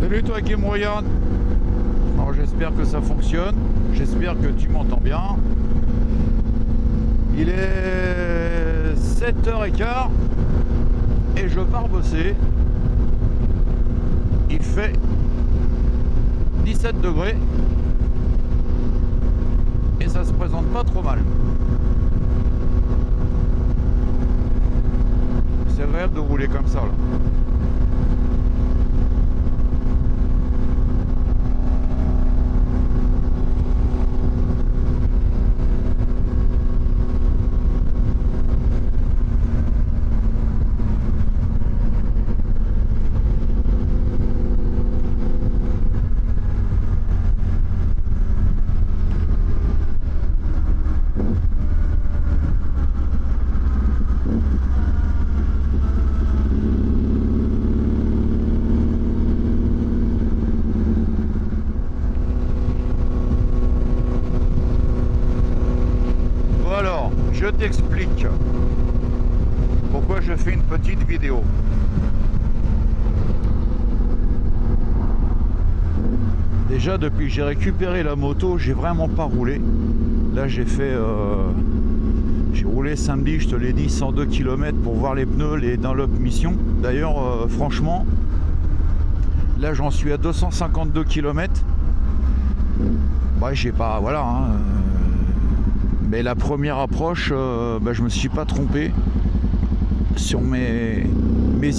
Salut toi Game Royan. Alors j'espère que ça fonctionne, j'espère que tu m'entends bien. Il est 7h15 et je pars bosser. Il fait 17 degrés et ça se présente pas trop mal. C'est agréable de rouler comme ça là. Je t'explique pourquoi je fais une petite vidéo. Déjà depuis que j'ai récupéré la moto, j'ai vraiment pas roulé. Là j'ai roulé samedi, je te l'ai dit, 102 km pour voir les pneus, les Dunlop Mission. D'ailleurs franchement, là j'en suis à 252 km. Bah j'ai pas, voilà hein, mais la première approche, je me suis pas trompé sur mes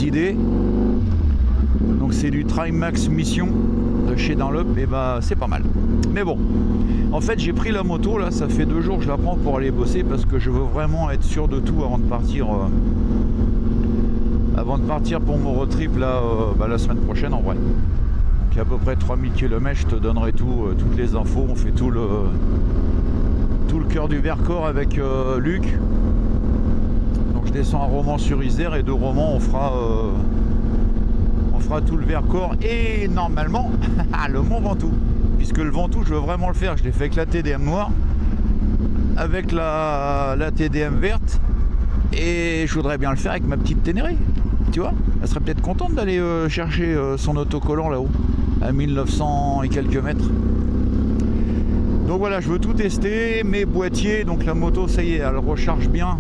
idées. Donc c'est du Trimax Mission de chez Dunlop et c'est pas mal. Mais bon, en fait j'ai pris la moto là, ça fait 2 jours que je la prends pour aller bosser parce que je veux vraiment être sûr de tout avant de partir. Pour mon road trip là, la semaine prochaine en vrai. Donc à peu près 3000 km, je te donnerai toutes les infos, on fait tout le cœur du Vercors avec Luc. Donc je descends à Romans-sur-Isère et de Romans on fera tout le Vercors et normalement le Mont Ventoux, puisque le Ventoux je veux vraiment le faire. Je l'ai fait avec la TDM noire, avec la TDM verte, et je voudrais bien le faire avec ma petite Ténéré, tu vois. Elle serait peut-être contente d'aller chercher son autocollant là-haut à 1900 et quelques mètres. Donc voilà, je veux tout tester, mes boîtiers, donc la moto ça y est, elle recharge bien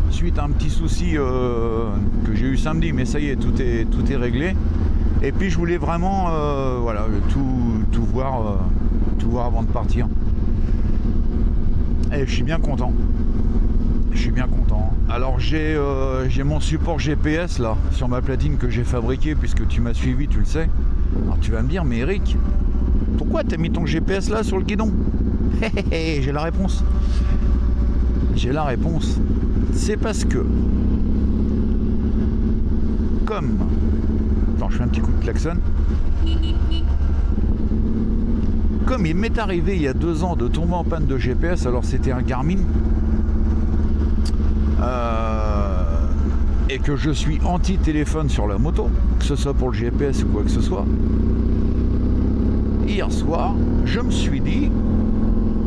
suite à un petit souci que j'ai eu samedi, mais ça y est, tout est réglé. Et puis je voulais vraiment tout voir avant de partir. Et je suis bien content. Alors j'ai mon support GPS là sur ma platine que j'ai fabriqué, puisque tu m'as suivi, tu le sais. Alors tu vas me dire, mais Eric, pourquoi t'as mis ton GPS là sur le guidon? J'ai la réponse. C'est parce que attends, je fais un petit coup de klaxon. Comme il m'est arrivé il y a 2 ans de tomber en panne de GPS, alors c'était un Garmin, et que je suis anti-téléphone sur la moto, que ce soit pour le GPS ou quoi que ce soit. Hier soir, je me suis dit,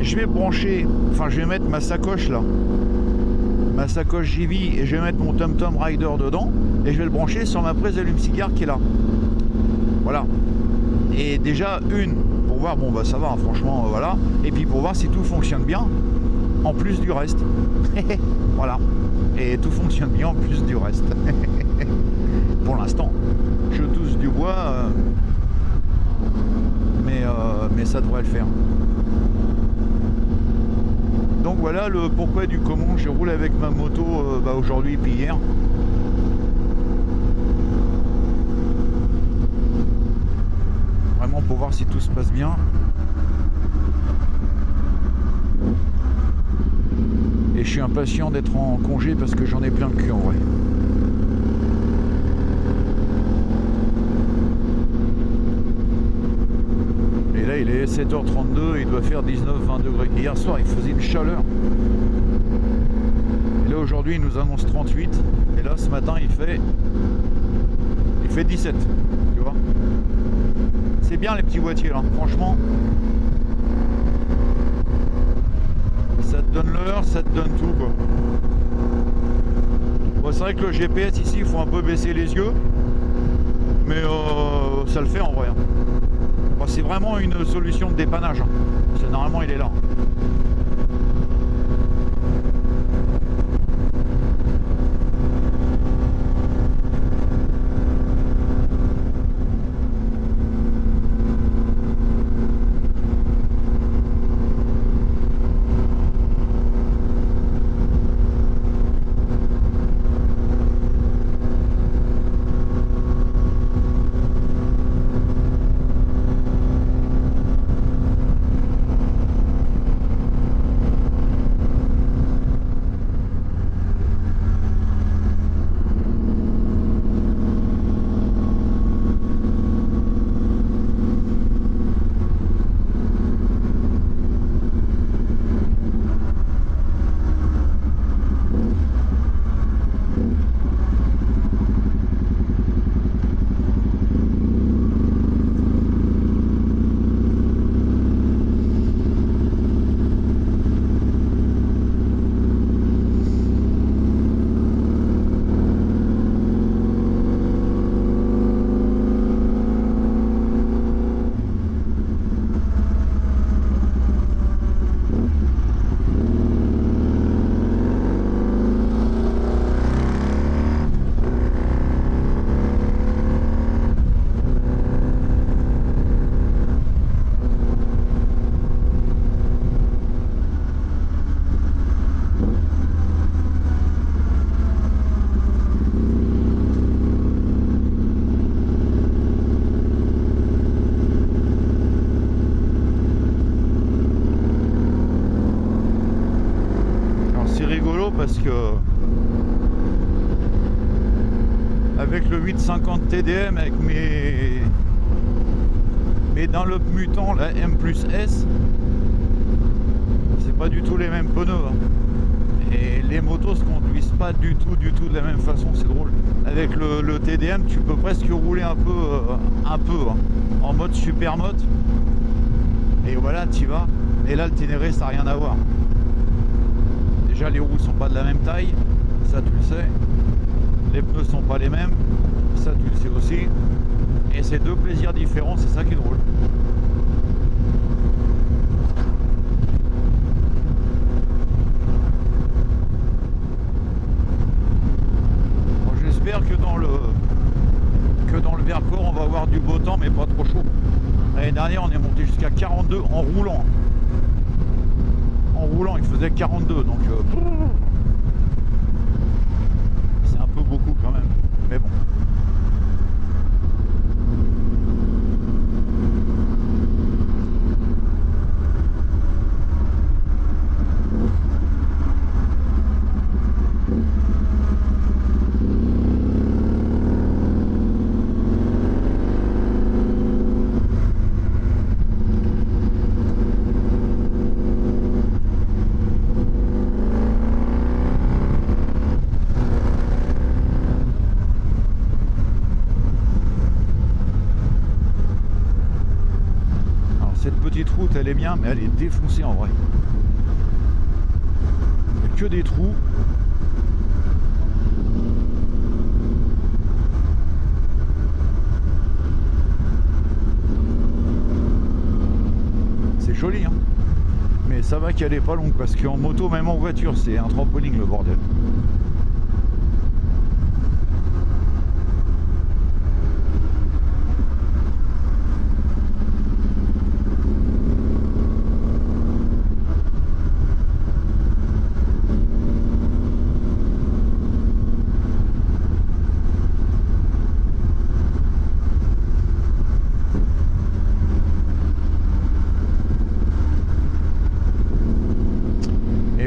je vais mettre ma sacoche là, ma sacoche JV, et je vais mettre mon TomTom Rider dedans, et je vais le brancher sur ma prise allume-cigare qui est là. Voilà. Et déjà pour voir, ça va, hein, franchement, voilà. Et puis pour voir si tout fonctionne bien, en plus du reste. Voilà. Et tout fonctionne bien en plus du reste. Pour l'instant. Je touche du bois. Mais ça devrait le faire. Donc voilà le pourquoi du comment je roule avec ma moto aujourd'hui puis hier. Vraiment pour voir si tout se passe bien. Et je suis impatient d'être en congé parce que j'en ai plein le cul en vrai. Là il est 7h32, il doit faire 19-20 degrés. Hier soir il faisait une chaleur. Et là aujourd'hui il nous annonce 38. Et là ce matin il fait 17. Tu vois. C'est bien les petits boîtiers là, franchement. Ça te donne l'heure, ça te donne tout quoi. Bon, c'est vrai que le GPS ici il faut un peu baisser les yeux. Mais ça le fait en vrai. Bon, c'est vraiment une solution de dépannage. Parce que normalement il est là. Parce que avec le 850 TDM, avec mes Dunlop Mutant, la M plus S, c'est pas du tout les mêmes pneus. Et les motos se conduisent pas du tout de la même façon, c'est drôle. Avec le TDM, tu peux presque rouler un peu en mode super moto. Et voilà, tu vas. Et là, le Ténéré, ça n'a rien à voir. Déjà, les roues sont pas de la même taille, ça tu le sais. Les pneus sont pas les mêmes, ça tu le sais aussi. Et c'est deux plaisirs différents, c'est ça qui est drôle. Bon, j'espère que dans le Vercors, on va avoir du beau temps, mais pas trop chaud. L'année dernière, on est monté jusqu'à 42 en roulant. En roulant, il faisait 42, donc c'est un peu beaucoup quand même, mais bon. Petite route, elle est bien, mais elle est défoncée en vrai. Il n'y a que des trous. C'est joli, hein. Mais ça va qu'elle est pas longue, parce qu'en moto, même en voiture, c'est un trampoline le bordel.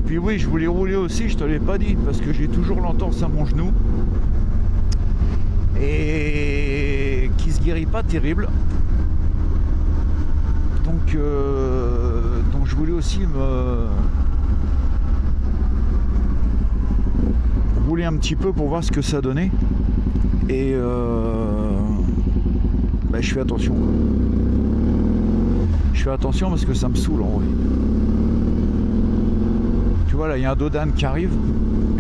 Puis oui, je voulais rouler aussi, je te l'ai pas dit, parce que j'ai toujours l'entorse à mon genou. Et qui se guérit pas terrible. Donc je voulais aussi rouler un petit peu pour voir ce que ça donnait. Et je fais attention. Je fais attention parce que ça me saoule en vrai. Tu vois là, il y a un dodan qui arrive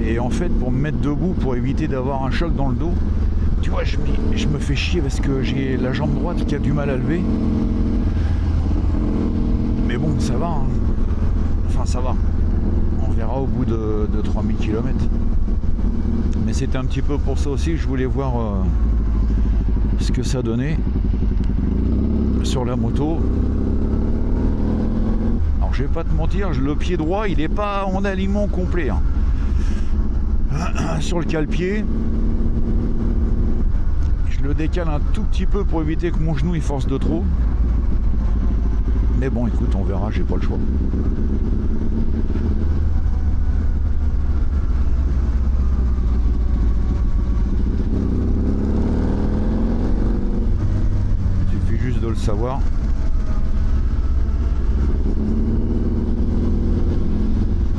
et en fait pour me mettre debout, pour éviter d'avoir un choc dans le dos, Tu vois, je me fais chier parce que j'ai la jambe droite qui a du mal à lever. Mais bon, ça va. Hein. Enfin, ça va. On verra au bout de 3000 km. Mais c'était un petit peu pour ça aussi que je voulais voir ce que ça donnait sur la moto. Alors, je vais pas te mentir, le pied droit, il n'est pas en aliment complet. Hein. Sur le cale-pied, je le décale un tout petit peu pour éviter que mon genou il force de trop. Mais bon, écoute, on verra, j'ai pas le choix. Il suffit juste de le savoir.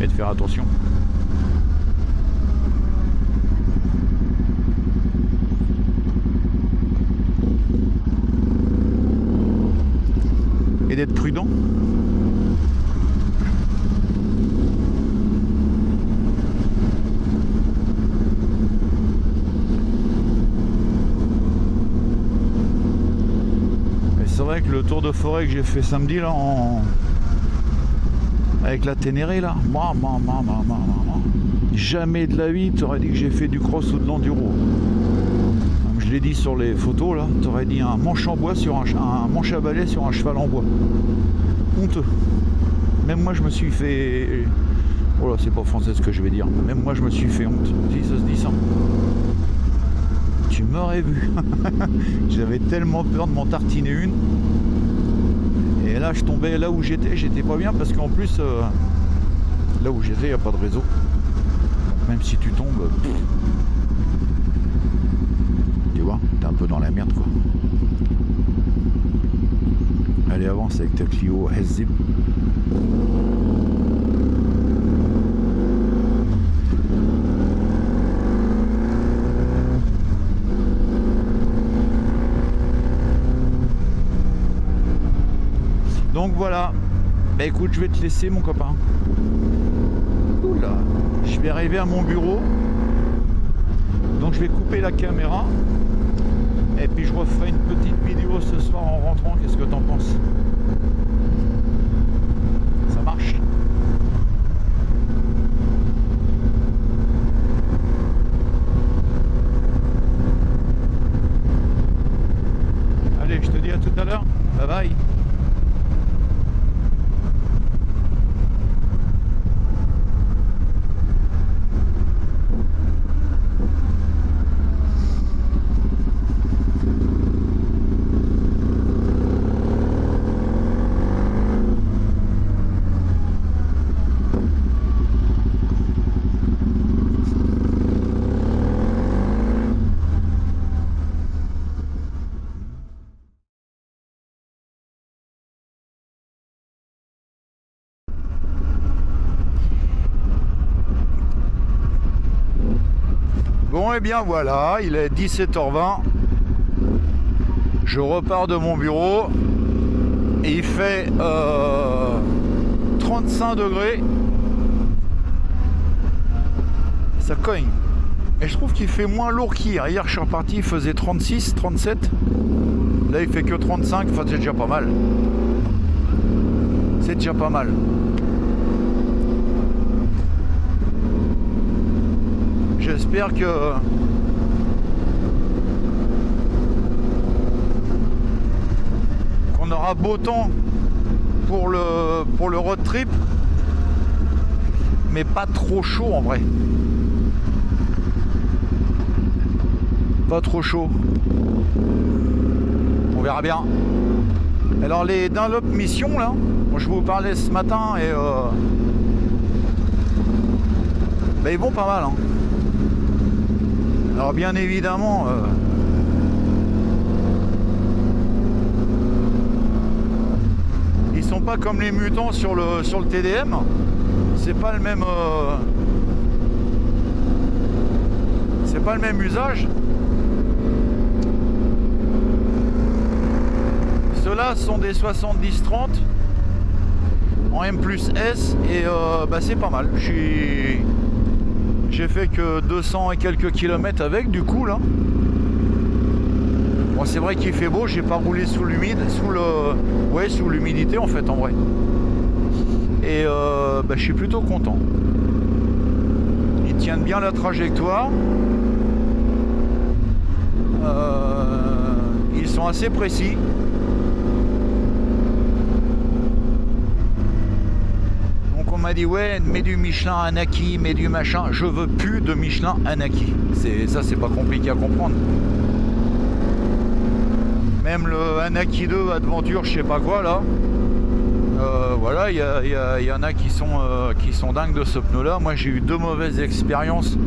Et de faire attention. Et d'être prudent. Et c'est vrai que le tour de forêt que j'ai fait samedi là avec la Ténéré là, jamais de la vie t'aurais dit que j'ai fait du cross ou de l'enduro. Je l'ai dit sur les photos là, t'aurais dit un manche en bois sur un manche à balai sur un cheval en bois. Honteux. Même moi je me suis fait. Oh là, c'est pas français ce que je vais dire. Même moi je me suis fait honte. Si ça se dit ça. Tu m'aurais vu. J'avais tellement peur de m'en tartiner une. Et là je tombais là où j'étais pas bien parce qu'en plus là où j'étais il n'y a pas de réseau. Donc même si tu tombes. T'es un peu dans la merde quoi. Allez, avance avec ta Clio S-Zip. Donc voilà. Bah écoute, je vais te laisser mon copain. Oula. Je vais arriver à mon bureau. Donc je vais couper la caméra. Et puis je referai une petite vidéo ce soir en rentrant. Qu'est-ce que t'en penses? Ça marche? Allez, je te dis à tout à l'heure. Bye bye. Bon et bien voilà, il est 17h20. Je repars de mon bureau et il fait 35 degrés. Ça cogne. Et je trouve qu'il fait moins lourd qu'hier. Hier je suis reparti, il faisait 36, 37. Là il fait que 35, enfin c'est déjà pas mal. C'est déjà pas mal. J'espère qu'on aura beau temps pour le road trip, mais pas trop chaud en vrai. Pas trop chaud. On verra bien. Alors les Dunlop Mission là, je vous parlais ce matin et ils vont pas mal. Hein. Alors bien évidemment, ils sont pas comme les mutants sur le TDM. C'est pas le même, c'est pas le même usage. Ceux-là sont des 70-30 en M+S et c'est pas mal. J'ai fait que 200 et quelques kilomètres avec du coup là. Bon, c'est vrai qu'il fait beau, j'ai pas roulé sous l'humidité en fait en vrai. Et je suis plutôt content. Ils tiennent bien la trajectoire. Ils sont assez précis. Donc on m'a dit ouais, mets du Michelin Anaki, mets du machin. Je veux plus de Michelin Anaki. C'est pas compliqué à comprendre. Même le Anaki 2 Adventure, je sais pas quoi là. Voilà, il y en a qui sont dingues de ce pneu là. Moi j'ai eu 2 mauvaises expériences,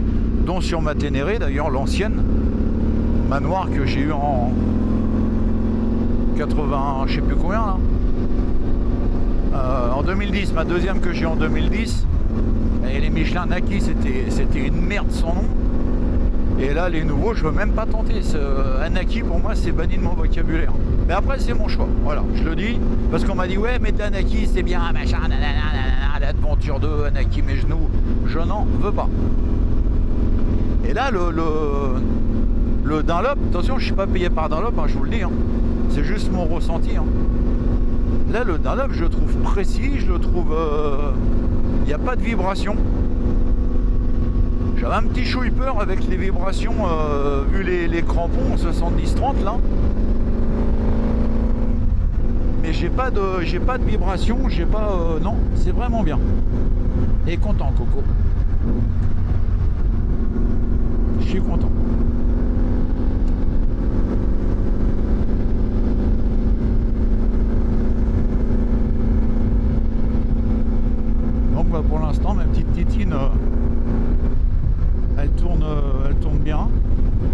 dont sur ma Ténéré d'ailleurs, l'ancienne manoir que j'ai eu en 80, je sais plus combien là. En 2010, ma deuxième que j'ai eu en 2010. Et les Michelin Naki c'était une merde sans nom. Et là les nouveaux je veux même pas tenter. Anaki pour moi c'est banni de mon vocabulaire. Mais après c'est mon choix, voilà, je le dis. Parce qu'on m'a dit ouais mais Anaki c'est bien, machin, nanana, l'Adventure 2, Anaki mes genoux. Je n'en veux pas. Et là le Dunlop, attention je suis pas payé par Dunlop, hein, je vous le dis. Hein. C'est juste mon ressenti. Hein. Là le Dunlop je le trouve précis, je le trouve... Il n'y a pas de vibration. J'avais un petit chouille peur avec les vibrations, vu les crampons 70-30 là. Mais j'ai pas de vibration, j'ai pas... non, c'est vraiment bien. Et content Coco. Je suis content. Donc bah, pour l'instant ma petite Titine... Elle tourne bien.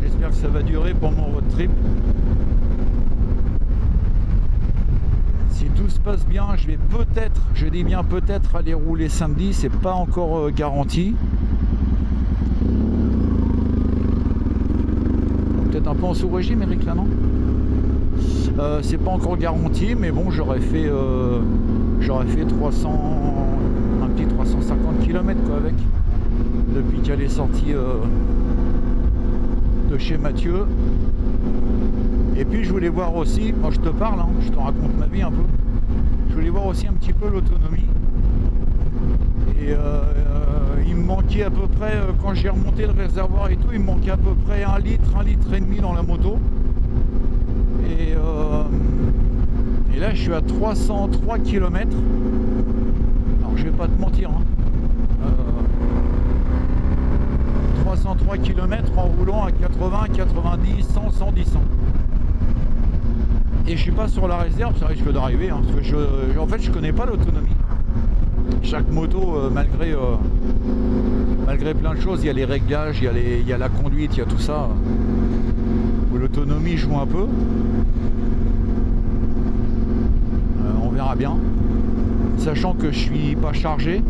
J'espère que ça va durer pour mon road trip. Si tout se passe bien, je vais peut-être, je dis bien peut-être, aller rouler samedi. C'est pas encore garanti. Peut-être un peu en sous-régime, Eric, là, non? C'est pas encore garanti, mais bon, j'aurais fait 300, un petit 350 km quoi avec. Depuis qu'elle est sortie de chez Mathieu. Et puis je voulais voir aussi, moi je te parle, hein, je te raconte ma vie un peu, je voulais voir aussi un petit peu l'autonomie. Et il me manquait à peu près, quand j'ai remonté le réservoir et tout, il me manquait à peu près 1 litre et demi dans la moto. Et là je suis à 303 km. Alors je vais pas te mentir, hein. 303 km en roulant à 80, 90, 100, 110, 100. Et je suis pas sur la réserve, ça risque d'arriver, hein, parce que en fait je connais pas l'autonomie. Chaque moto, malgré plein de choses, il y a les réglages, il y a la conduite, il y a tout ça, où l'autonomie joue un peu. On verra bien. Sachant que je suis pas chargé,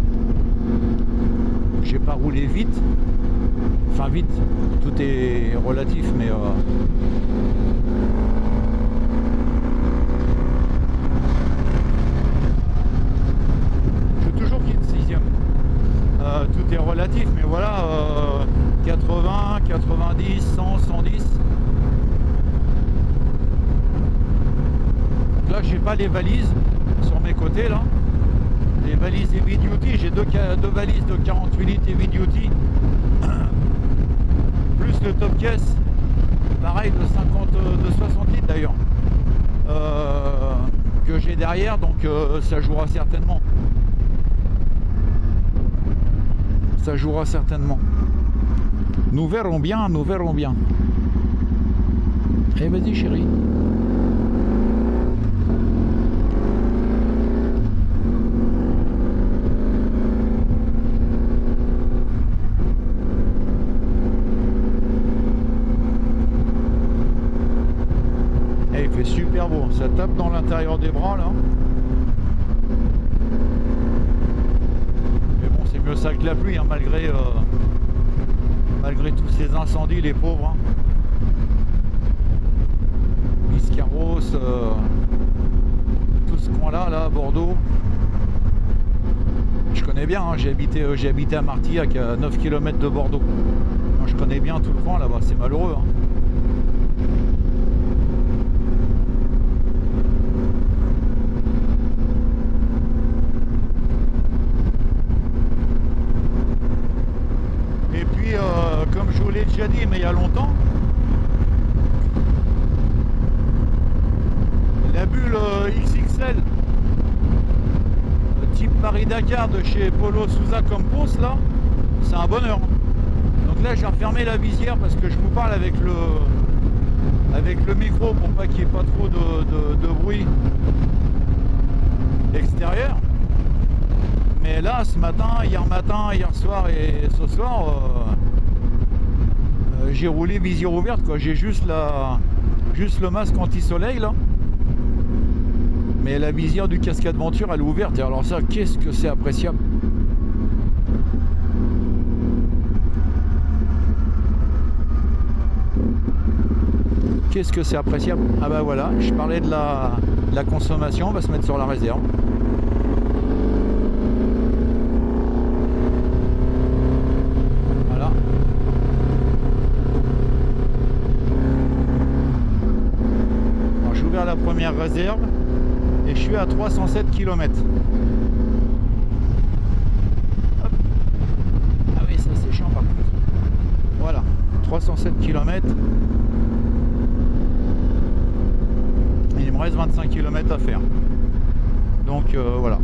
j'ai pas roulé vite. Enfin vite, tout est relatif, mais je suis toujours qui de 6ème. Tout est relatif, mais voilà, 80, 90, 100, 110. Donc là, j'ai pas les valises sur mes côtés là. Les valises heavy duty, j'ai deux valises de 48 litres heavy duty. Plus le top caisse, pareil de 60 litres d'ailleurs, que j'ai derrière, donc ça jouera certainement. Ça jouera certainement. Nous verrons bien, nous verrons bien. Eh vas-y chérie. Super beau, ça tape dans l'intérieur des bras là. Mais bon, c'est mieux ça que la pluie, hein, malgré tous ces incendies, les pauvres. Hein. Biscarros, tout ce coin-là, là, à Bordeaux. Je connais bien, hein, j'ai habité à Martillac, à 9 km de Bordeaux. Donc, je connais bien tout le coin là-bas, c'est malheureux. Hein. La bulle XXL type Paris-Dakar de chez Polo Souza Campos, là, c'est un bonheur. Donc là, j'ai refermé la visière parce que je vous parle avec le micro pour pas qu'il n'y ait pas trop de bruit extérieur. Mais là, ce matin, hier soir et ce soir, j'ai roulé visière ouverte, quoi. J'ai juste le masque anti-soleil là. Mais la visière du Cascade Venture, elle est ouverte. Et alors ça, qu'est-ce que c'est appréciable. Qu'est-ce que c'est appréciable. Ah bah voilà, je parlais de la consommation, on va se mettre sur la réserve. Voilà. Alors j'ai ouvert la première réserve. Et je suis à 307 km. Hop. Ah oui, ça c'est chiant par contre. Voilà, 307 km. Et il me reste 25 km à faire. Donc voilà.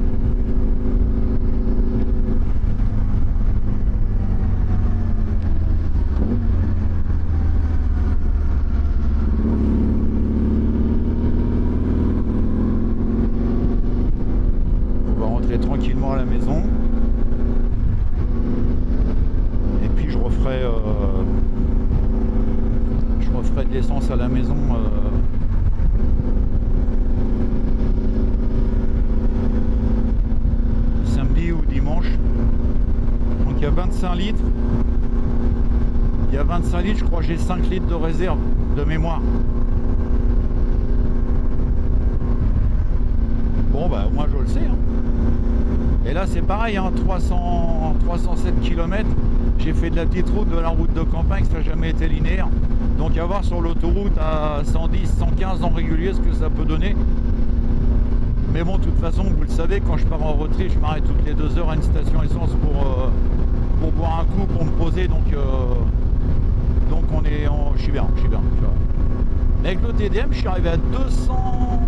Tranquillement à la maison et puis je referai de l'essence à la maison samedi ou dimanche. Donc il y a 25 litres, je crois que j'ai 5 litres de réserve de mémoire. Bon bah moi je le sais hein. Et là c'est pareil, hein, 307 km, j'ai fait de la petite route, de la route de campagne, ça n'a jamais été linéaire. Donc à voir sur l'autoroute à 110, 115 en régulier ce que ça peut donner. Mais bon, de toute façon, vous le savez, quand je pars en road trip, je m'arrête toutes les 2 heures à une station essence pour boire un coup, pour me poser. Donc je suis bien. Mais avec le TDM, je suis arrivé à 200...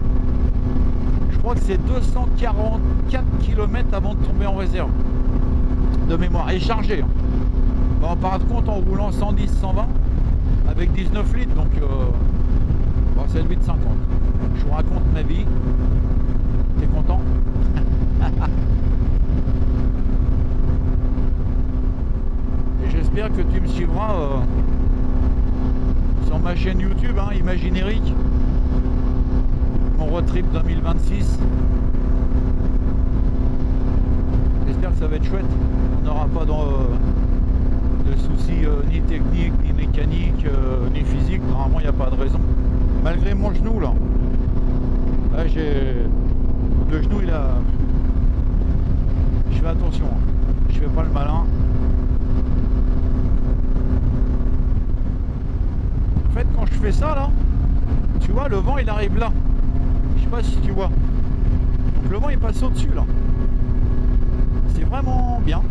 Je crois que c'est 244 km avant de tomber en réserve de mémoire et chargé. On part de compte en roulant 110, 120 avec 19 litres, donc c'est le 8,50. Je vous raconte ma vie. T'es content? Et j'espère que tu me suivras sur ma chaîne YouTube, hein, Imagine-Eric. Mon road trip 2026. J'espère que ça va être chouette. On n'aura pas de soucis ni techniques, ni mécaniques, ni physiques. Normalement, il n'y a pas de raison. Malgré mon genou, là. Là, le genou, il a... Je fais attention. Je fais pas le malin. En fait, quand je fais ça, là, tu vois, le vent, il arrive là. Je sais pas si tu vois. Donc le vent il passe au-dessus là. C'est vraiment bien.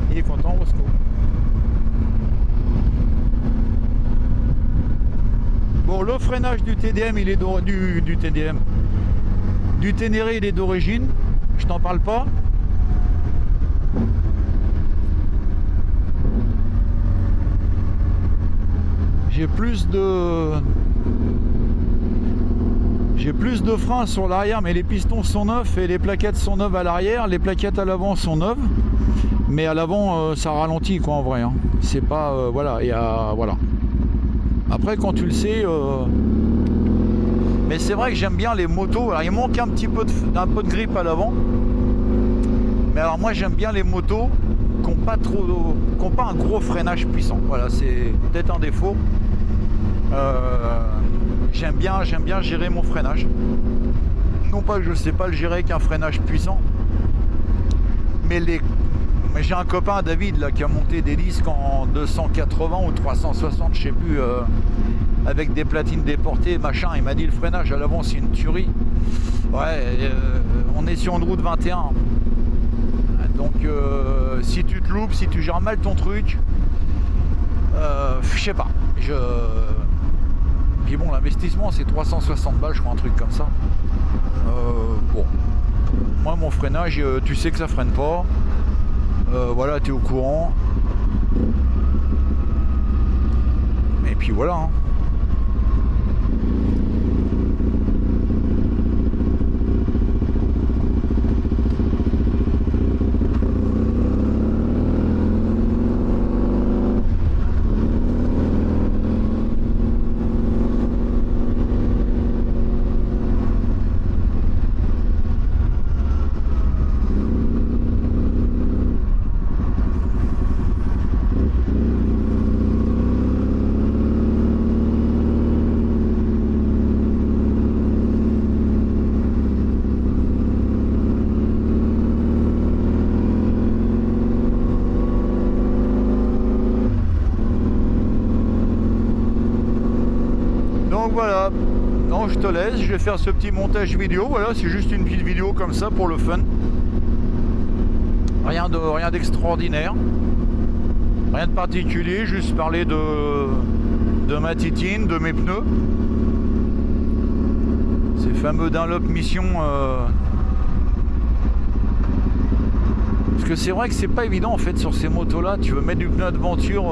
Il est content, Roscoe. Bon, le freinage du TDM, il est du TDM. Du Ténéré, il est d'origine. Je t'en parle pas. J'ai plus de freins sur l'arrière, mais les pistons sont neufs et les plaquettes sont neuves à l'arrière. Les plaquettes à l'avant sont neuves, mais à l'avant ça ralentit quoi en vrai. Hein. C'est pas voilà. Voilà. Après quand tu le sais, mais c'est vrai que j'aime bien les motos. Alors il manque un peu de grippe à l'avant, mais alors moi j'aime bien les motos qui n'ont pas un gros freinage puissant. Voilà, c'est peut-être un défaut. J'aime bien gérer mon freinage. Non pas que je sais pas le gérer avec un freinage puissant, mais j'ai un copain David là qui a monté des disques en 280 ou 360, je sais plus, avec des platines déportées, machin. Il m'a dit le freinage à l'avant c'est une tuerie. Ouais, on est sur une route 21. Donc si tu te loupes, si tu gères mal ton truc, je sais pas. Puis bon, l'investissement c'est 360 balles, je crois, un truc comme ça. Bon, moi mon freinage, tu sais que ça freine pas. Voilà, tu es au courant. Et puis voilà. Hein. Donc voilà, non, je te laisse, je vais faire ce petit montage vidéo, voilà, c'est juste une petite vidéo comme ça pour le fun. Rien d'extraordinaire, rien de particulier, juste parler de ma titine, de mes pneus. Ces fameux Dunlop Mission. Parce que c'est vrai que c'est pas évident en fait sur ces motos là, tu veux mettre du pneu Adventure.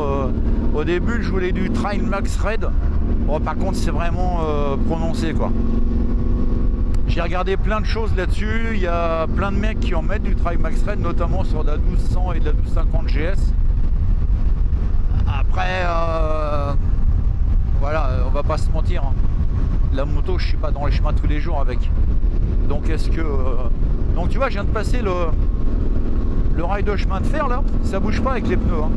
Au début je voulais du Trail Max Red. Bon, par contre c'est vraiment prononcé quoi. J'ai regardé plein de choses là-dessus, il y a plein de mecs qui en mettent du Trail Max Red, notamment sur de la 1200 et de la 1250 GS. Après, voilà, on va pas se mentir, hein. La moto je suis pas dans les chemins tous les jours avec. Donc est-ce que... Donc tu vois, je viens de passer le rail de chemin de fer là, ça bouge pas avec les pneus. Hein.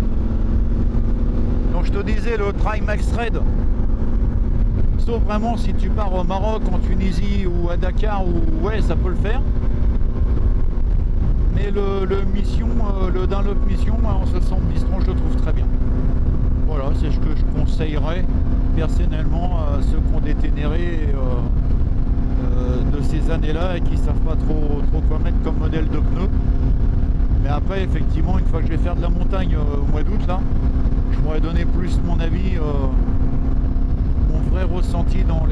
Donc je te disais le Trail Max Red. Sauf vraiment si tu pars au Maroc, en Tunisie ou à Dakar, ou ouais, ça peut le faire. Mais le Dunlop Mission en 60 pistons, je le trouve très bien. Voilà, c'est ce que je conseillerais personnellement à ceux qui ont déténéré de ces années-là et qui savent pas trop quoi mettre comme modèle de pneus. Mais après, effectivement, une fois que je vais faire de la montagne au mois d'août, là, je pourrais donner plus mon avis. Vrai ressenti dans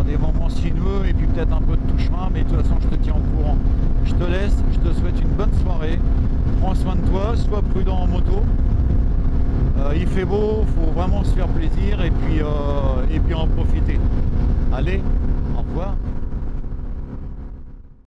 des moments sinueux et puis peut-être un peu de tout chemin, mais de toute façon je te tiens au courant. Je te laisse, je te souhaite une bonne soirée, prends soin de toi, sois prudent en moto, il fait beau, faut vraiment se faire plaisir et puis en profiter. Allez,